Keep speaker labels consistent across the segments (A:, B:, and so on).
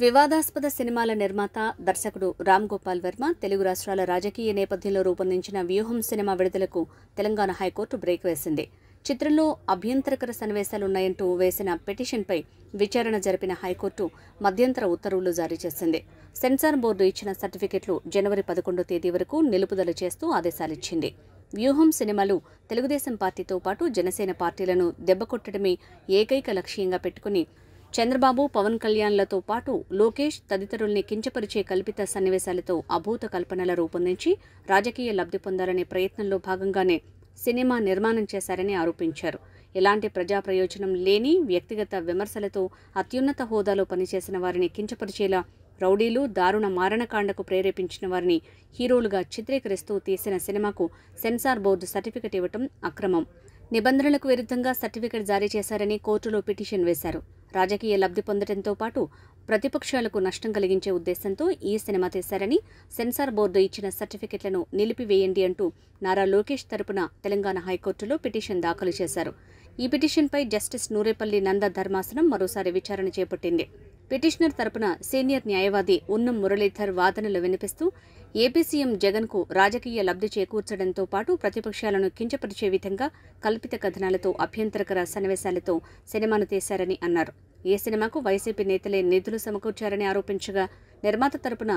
A: వివాదాస్పద సినిమాల నిర్మాత, దర్శకుడు రామ్ గోపాల్ వర్మ తెలుగు రాష్ట్రాల రాజకీయ నేపథ్యంలో రూపొందించిన వ్యూహం సినిమా విడుదలకు తెలంగాణ హైకోర్టు బ్రేక్ వేసింది. చిత్రంలో అభ్యంతరకర సన్నివేశాలున్నాయంటూ వేసిన పిటిషన్పై విచారణ జరిపిన హైకోర్టు మధ్యంతర ఉత్తర్వులు జారీ చేసింది. సెన్సార్ బోర్డు ఇచ్చిన సర్టిఫికెట్లు జనవరి 11 తేదీ వరకు నిలుపుదల చేస్తూ ఆదేశాలిచ్చింది. వ్యూహం సినిమాలు తెలుగుదేశం పార్టీతో పాటు జనసేన పార్టీలను దెబ్బకొట్టడమే ఏకైక లక్ష్యంగా పెట్టుకుని చంద్రబాబు, పవన్ కళ్యాణ్లతో పాటు లోకేష్ తదితరుల్ని కించపరిచే కల్పిత సన్నివేశాలతో అభూత కల్పనల రూపొందించి రాజకీయ లబ్ధి పొందాలనే ప్రయత్నంలో భాగంగానే సినిమా నిర్మాణం చేశారని ఆరోపించారు. ఎలాంటి ప్రజా ప్రయోజనం లేని వ్యక్తిగత విమర్శలతో అత్యున్నత హోదాలో పనిచేసిన వారిని కించపరిచేలా రౌడీలు, దారుణ మారణకాండకు ప్రేరేపించిన వారిని హీరోలుగా చిత్రీకరిస్తూ తీసిన సినిమాకు సెన్సార్ బోర్డు సర్టిఫికెట్ ఇవ్వటం అక్రమం. నిబంధనలకు విరుద్ధంగా సర్టిఫికెట్ జారీ చేశారని కోర్టులో పిటిషన్ వేశారు. రాజకీయ లబ్ధి పొందడంతో పాటు ప్రతిపక్షాలకు నష్టం కలిగించే ఉద్దేశంతో ఈ సినిమా తీశారని, సెన్సార్ బోర్డు ఇచ్చిన సర్టిఫికెట్లను నిలిపివేయండి అంటూ నారా లోకేష్ తరపున తెలంగాణ హైకోర్టులో పిటిషన్ దాఖలు చేశారు. ఈ పిటిషన్పై జస్టిస్ నూరేపల్లి నంద ధర్మాసనం మరోసారి విచారణ చేపట్టింది. పిటిషనర్ తరపున సీనియర్ న్యాయవాది ఉన్నం మురళీధర్ వాదనలు వినిపిస్తూ ఏపీ సీఎం జగన్కు రాజకీయ లబ్ధి చేకూర్చడంతో పాటు ప్రతిపక్షాలను కించపరిచే విధంగా కల్పిత కథనాలతో అభ్యంతరకర సన్నివేశాలతో సినిమాను తీశారని అన్నారు. ఈ సినిమాకు వైసీపీ నేతలే నిధులు సమకూర్చారని ఆరోపించగా నిర్మాత తరపున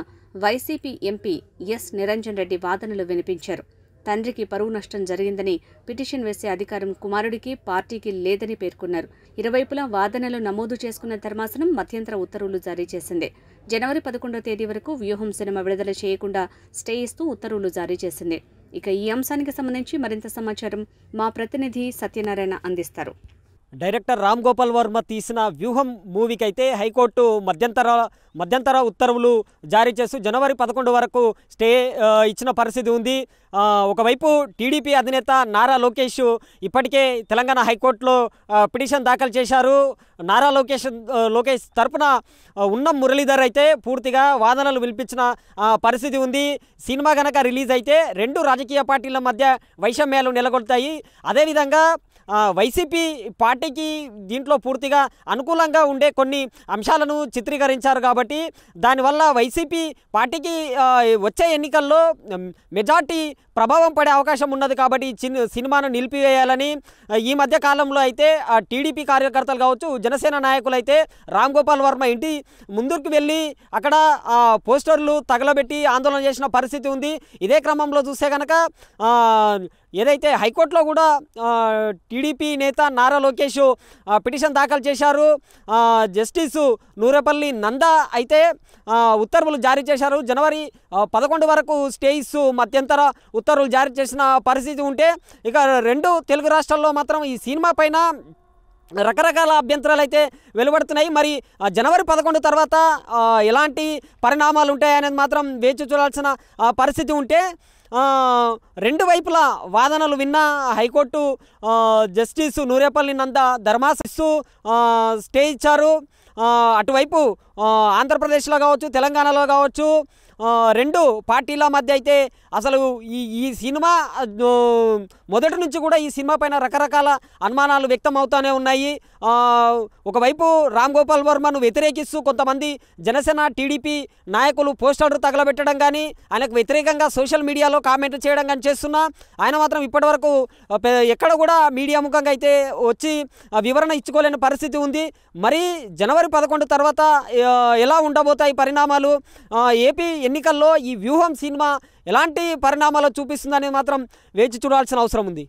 A: వైసీపీ ఎంపీ ఎస్ నిరంజన్ రెడ్డి వాదనలు వినిపించారు. తండ్రికి పరువు నష్టం జరిగిందని, పిటిషన్ వేసే అధికారం కుమారుడికి, పార్టీకి లేదని పేర్కొన్నారు. ఇరువైపులా వాదనలు నమోదు చేసుకున్న ధర్మాసనం మధ్యంతర ఉత్తర్వులు జారీ చేసింది. జనవరి 11 తేదీ వరకు వ్యూహం సినిమా విడుదల చేయకుండా స్టే ఇస్తూ ఉత్తర్వులు జారీ చేసింది. ఇక ఈ అంశానికి సంబంధించి మరింత సమాచారం మా ప్రతినిధి సత్యనారాయణ అందిస్తారు.
B: డైరెక్టర్ రామ్ గోపాల్ వర్మ తీసిన వ్యూహం మూవీకి అయితే హైకోర్టు మధ్యంతర ఉత్తర్వులు జారీ చేస్తూ జనవరి 11 వరకు స్టే ఇచ్చిన పరిస్థితి ఉంది. ఒకవైపు టీడీపీ అధినేత నారా లోకేష్ ఇప్పటికే తెలంగాణ హైకోర్టులో పిటిషన్ దాఖలు చేశారు. నారా లోకేష్ తరపున ఉన్నం మురళీధర్ అయితే పూర్తిగా వాదనలు వినిపించిన పరిస్థితి ఉంది. సినిమా కనుక రిలీజ్ అయితే రెండు రాజకీయ పార్టీల మధ్య వైషమ్యాలు నెలకొల్తాయి. అదేవిధంగా వైసీపీ పార్టీకి దీంట్లో పూర్తిగా అనుకూలంగా ఉండే కొన్ని అంశాలను చిత్రీకరించారు కాబట్టి దానివల్ల వైసీపీ పార్టీకి వచ్చే ఎన్నికల్లో మెజార్టీ ప్రభావం పడే అవకాశం ఉన్నది. కాబట్టి సినిమాను నిలిపివేయాలని ఈ మధ్య కాలంలో అయితే టీడీపీ కార్యకర్తలు కావచ్చు, జనసేన నాయకులు అయితే రామ్ గోపాల్ వర్మ ఇంటి ముందుకు వెళ్ళి అక్కడ పోస్టర్లు తగలబెట్టి ఆందోళన చేసిన పరిస్థితి ఉంది. ఇదే క్రమంలో చూస్తే కనుక ఏదైతే హైకోర్టులో కూడా టీడీపీ నేత నారా లోకేష్ పిటిషన్ దాఖలు చేశారు. జస్టిస్ నూరేపల్లి నంద అయితే ఉత్తర్వులు జారీ చేశారు. జనవరి 11 వరకు స్టే ఇస్తూ మధ్యంతర ఉత్తర్వులు జారీ చేసిన పరిస్థితి ఉంటే, ఇక రెండు తెలుగు రాష్ట్రాల్లో మాత్రం ఈ సినిమా పైన రకరకాల అభ్యంతరాలు అయితే వెలువడుతున్నాయి. మరి జనవరి 11 తర్వాత ఎలాంటి పరిణామాలు ఉంటాయనేది మాత్రం వేచి చూడాల్సిన పరిస్థితి ఉంటే, రెండు వైపులా వాదనలు విన్న హైకోర్టు జస్టిస్ నూరేపల్లి నంద ధర్మాసనం స్టే ఇచ్చారు. అటువైపు ఆంధ్రప్రదేశ్లో కావచ్చు, తెలంగాణలో కావచ్చు, రెండు పార్టీల మధ్య అయితే అసలు ఈ సినిమా మొదటి నుంచి కూడా ఈ సినిమా పైన రకరకాల అనుమానాలు వ్యక్తం అవుతూనే ఉన్నాయి. ఒకవైపు రామ్ గోపాల్ వర్మను వ్యతిరేకిస్తూ కొంతమంది జనసేన, టీడీపీ నాయకులు పోస్టర్లు తగలబెట్టడం కానీ, ఆయనకు వ్యతిరేకంగా సోషల్ మీడియాలో కామెంట్లు చేయడం కానీ చేస్తున్నా ఆయన మాత్రం ఇప్పటివరకు ఎక్కడ కూడా మీడియా ముఖంగా అయితే వచ్చి వివరణ ఇచ్చుకోలేని పరిస్థితి ఉంది. మరి జనవరి 11 తర్వాత ఎలా ఉండబోతాయి పరిణామాలు, ఏపీ ఎన్నికల్లో ఈ వ్యూహం సినిమా ఎలాంటి పరిణామాలు చూపిస్తుందనేది మాత్రం వేచి చూడాల్సిన అవసరం ఉంది.